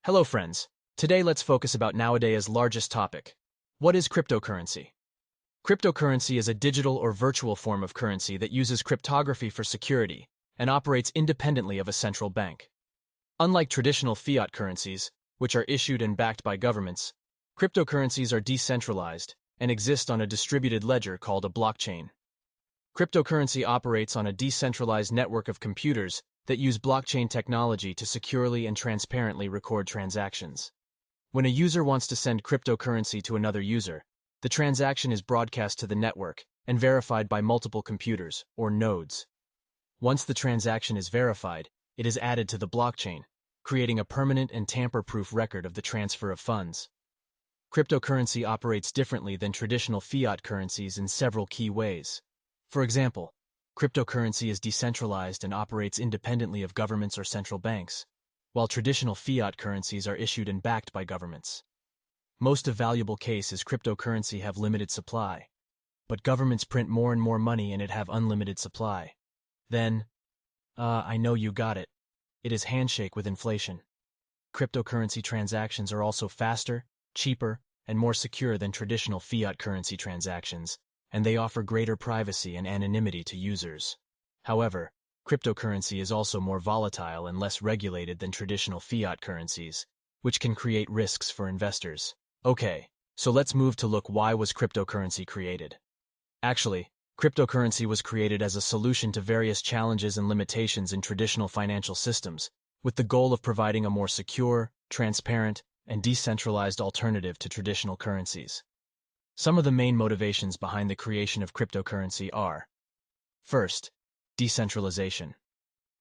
Hello friends. Today let's focus about nowadays' largest topic. What is cryptocurrency? Cryptocurrency is a digital or virtual form of currency that uses cryptography for security and operates independently of a central bank. Unlike traditional fiat currencies, which are issued and backed by governments, cryptocurrencies are decentralized and exist on a distributed ledger called a blockchain. Cryptocurrency operates on a decentralized network of computers that use blockchain technology to securely and transparently record transactions. When a user wants to send cryptocurrency to another user, the transaction is broadcast to the network and verified by multiple computers, or nodes. Once the transaction is verified, it is added to the blockchain, creating a permanent and tamper-proof record of the transfer of funds. Cryptocurrency operates differently than traditional fiat currencies in several key ways. For example, cryptocurrency is decentralized and operates independently of governments or central banks, while traditional fiat currencies are issued and backed by governments. Most of valuable case is cryptocurrency have limited supply, but governments print more and more money and it have unlimited supply. Then, I know you got it. It is handshake with inflation. Cryptocurrency transactions are also faster, cheaper, and more secure than traditional fiat currency transactions, and they offer greater privacy and anonymity to users. However, cryptocurrency is also more volatile and less regulated than traditional fiat currencies, which can create risks for investors. Okay, so let's move to look why was cryptocurrency created. Actually, cryptocurrency was created as a solution to various challenges and limitations in traditional financial systems, with the goal of providing a more secure, transparent, and decentralized alternative to traditional currencies. Some of the main motivations behind the creation of cryptocurrency are: first, decentralization.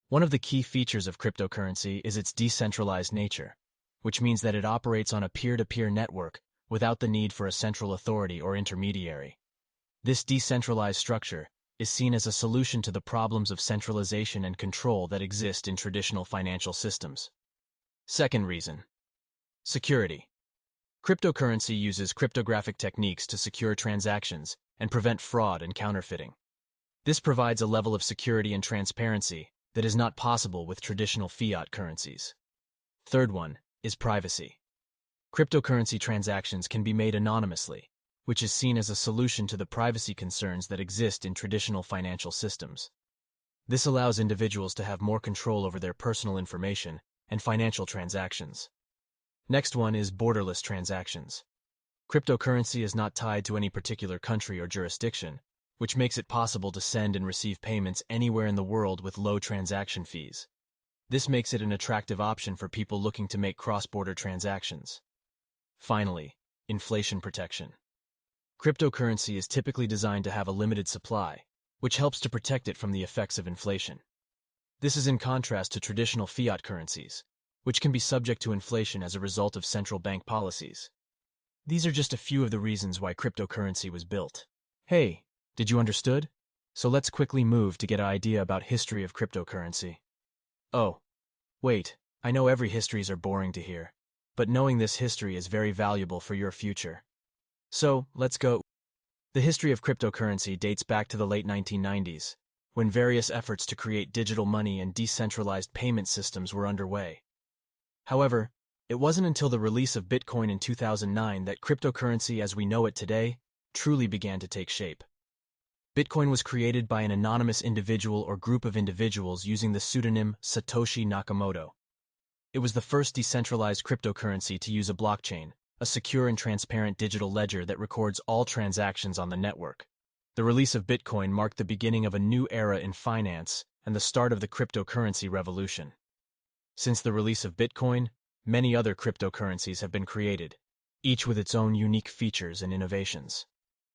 One of the key features of cryptocurrency is its decentralized nature, which means that it operates on a peer-to-peer network without the need for a central authority or intermediary. This decentralized structure is seen as a solution to the problems of centralization and control that exist in traditional financial systems. Second reason, security. Cryptocurrency uses cryptographic techniques to secure transactions and prevent fraud and counterfeiting. This provides a level of security and transparency that is not possible with traditional fiat currencies. Third one is privacy. Cryptocurrency transactions can be made anonymously, which is seen as a solution to the privacy concerns that exist in traditional financial systems. This allows individuals to have more control over their personal information and financial transactions. Next one is borderless transactions. Cryptocurrency is not tied to any particular country or jurisdiction, which makes it possible to send and receive payments anywhere in the world with low transaction fees. This makes it an attractive option for people looking to make cross-border transactions. Finally, inflation protection. Cryptocurrency is typically designed to have a limited supply, which helps to protect it from the effects of inflation. This is in contrast to traditional fiat currencies, which can be subject to inflation as a result of central bank policies. These are just a few of the reasons why cryptocurrency was built. Hey, did you understood? So let's quickly move to get an idea about history of cryptocurrency. Oh, wait, I know every histories are boring to hear, but knowing this history is very valuable for your future. So, let's go. The history of cryptocurrency dates back to the late 1990s, when various efforts to create digital money and decentralized payment systems were underway. However, it wasn't until the release of Bitcoin in 2009 that cryptocurrency as we know it today truly began to take shape. Bitcoin was created by an anonymous individual or group of individuals using the pseudonym Satoshi Nakamoto. It was the first decentralized cryptocurrency to use a blockchain, a secure and transparent digital ledger that records all transactions on the network. The release of Bitcoin marked the beginning of a new era in finance and the start of the cryptocurrency revolution. Since the release of Bitcoin, many other cryptocurrencies have been created, each with its own unique features and innovations.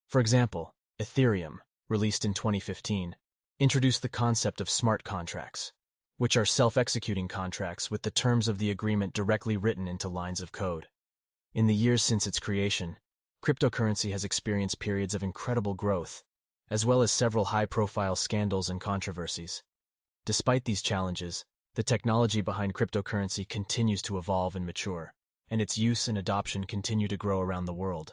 For example, Ethereum, released in 2015, introduced the concept of smart contracts, which are self-executing contracts with the terms of the agreement directly written into lines of code. In the years since its creation, cryptocurrency has experienced periods of incredible growth, as well as several high-profile scandals and controversies. Despite these challenges, the technology behind cryptocurrency continues to evolve and mature, and its use and adoption continue to grow around the world.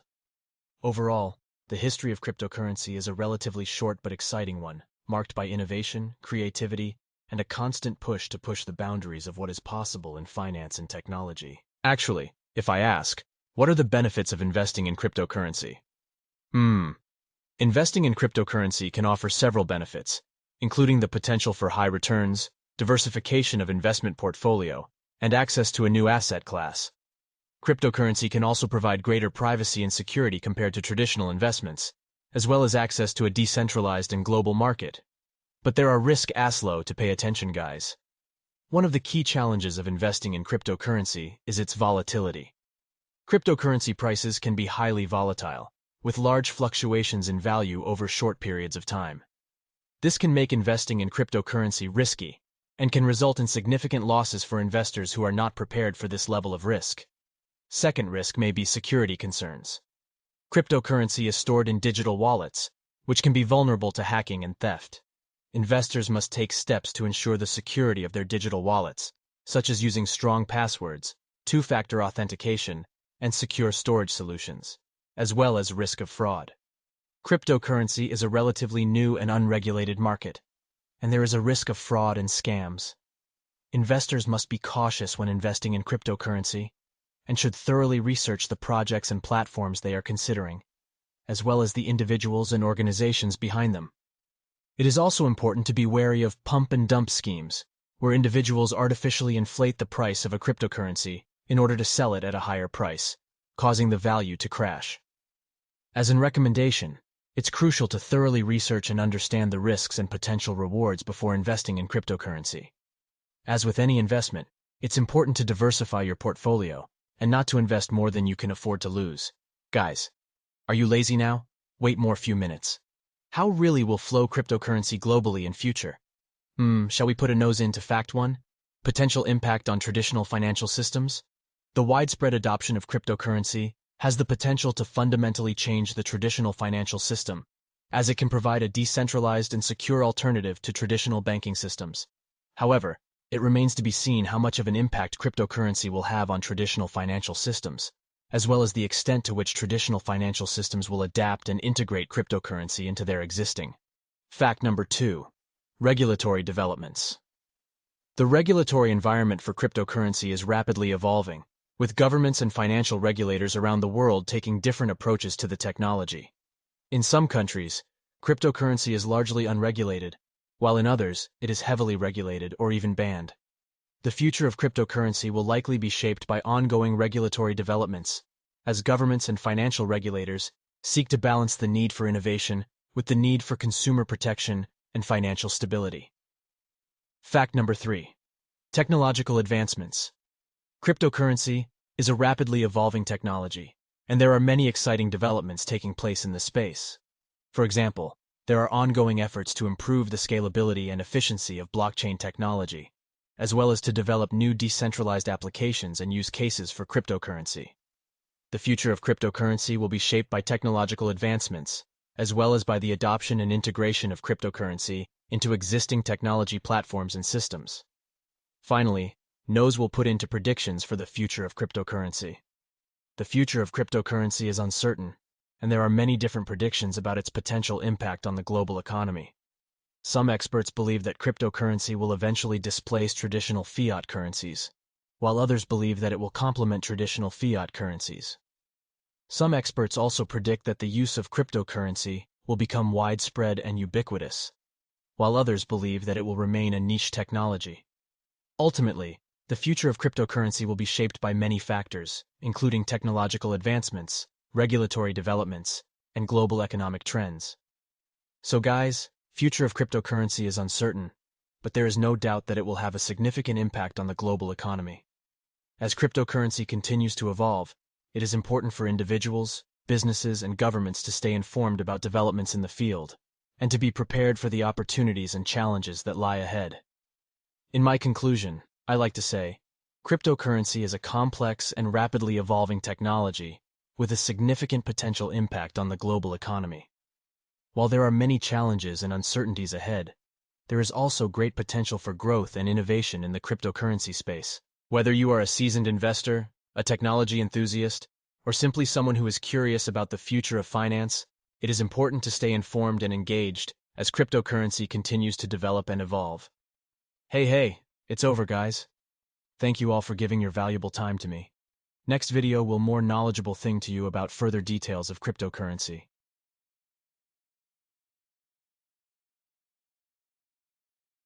Overall, the history of cryptocurrency is a relatively short but exciting one, marked by innovation, creativity, and a constant push to push the boundaries of what is possible in finance and technology. Actually, if I ask, what are the benefits of investing in cryptocurrency? Investing in cryptocurrency can offer several benefits, including the potential for high returns, diversification of investment portfolio, and access to a new asset class. Cryptocurrency can also provide greater privacy and security compared to traditional investments, as well as access to a decentralized and global market. But there are risks to pay attention, guys. One of the key challenges of investing in cryptocurrency is its volatility. Cryptocurrency prices can be highly volatile, with large fluctuations in value over short periods of time. This can make investing in cryptocurrency risky, and can result in significant losses for investors who are not prepared for this level of risk. Second risk may be security concerns. Cryptocurrency is stored in digital wallets, which can be vulnerable to hacking and theft. Investors must take steps to ensure the security of their digital wallets, such as using strong passwords, two-factor authentication, and secure storage solutions, as well as risk of fraud. Cryptocurrency is a relatively new and unregulated market, and there is a risk of fraud and scams. Investors must be cautious when investing in cryptocurrency, and should thoroughly research the projects and platforms they are considering, as well as the individuals and organizations behind them. It is also important to be wary of pump and dump schemes, where individuals artificially inflate the price of a cryptocurrency in order to sell it at a higher price, causing the value to crash. As a recommendation, it's crucial to thoroughly research and understand the risks and potential rewards before investing in cryptocurrency. As with any investment, it's important to diversify your portfolio and not to invest more than you can afford to lose. Guys, are you lazy now? Wait more few minutes. How really will flow cryptocurrency globally in future? Shall we put a nose into fact one? Potential impact on traditional financial systems? The widespread adoption of cryptocurrency has the potential to fundamentally change the traditional financial system, as it can provide a decentralized and secure alternative to traditional banking systems. However, it remains to be seen how much of an impact cryptocurrency will have on traditional financial systems, as well as the extent to which traditional financial systems will adapt and integrate cryptocurrency into their existing. Fact number 2. Regulatory developments. The regulatory environment for cryptocurrency is rapidly evolving, with governments and financial regulators around the world taking different approaches to the technology. In some countries, cryptocurrency is largely unregulated, while in others, it is heavily regulated or even banned. The future of cryptocurrency will likely be shaped by ongoing regulatory developments, as governments and financial regulators seek to balance the need for innovation with the need for consumer protection and financial stability. Fact number 3. Technological advancements. Cryptocurrency is a rapidly evolving technology, and there are many exciting developments taking place in this space. For example, there are ongoing efforts to improve the scalability and efficiency of blockchain technology, as well as to develop new decentralized applications and use cases for cryptocurrency. The future of cryptocurrency will be shaped by technological advancements, as well as by the adoption and integration of cryptocurrency into existing technology platforms and systems. Finally, Nose will put into predictions for the future of cryptocurrency. The future of cryptocurrency is uncertain, and there are many different predictions about its potential impact on the global economy. Some experts believe that cryptocurrency will eventually displace traditional fiat currencies, while others believe that it will complement traditional fiat currencies. Some experts also predict that the use of cryptocurrency will become widespread and ubiquitous, while others believe that it will remain a niche technology. Ultimately, the future of cryptocurrency will be shaped by many factors, including technological advancements, regulatory developments, and global economic trends. So guys, future of cryptocurrency is uncertain, but there is no doubt that it will have a significant impact on the global economy. As cryptocurrency continues to evolve, it is important for individuals, businesses, and governments to stay informed about developments in the field, and to be prepared for the opportunities and challenges that lie ahead. In my conclusion, I like to say, cryptocurrency is a complex and rapidly evolving technology with a significant potential impact on the global economy. While there are many challenges and uncertainties ahead, there is also great potential for growth and innovation in the cryptocurrency space. Whether you are a seasoned investor, a technology enthusiast, or simply someone who is curious about the future of finance, it is important to stay informed and engaged as cryptocurrency continues to develop and evolve. Hey, it's over, guys. Thank you all for giving your valuable time to me. Next video will more knowledgeable thing to you about further details of cryptocurrency.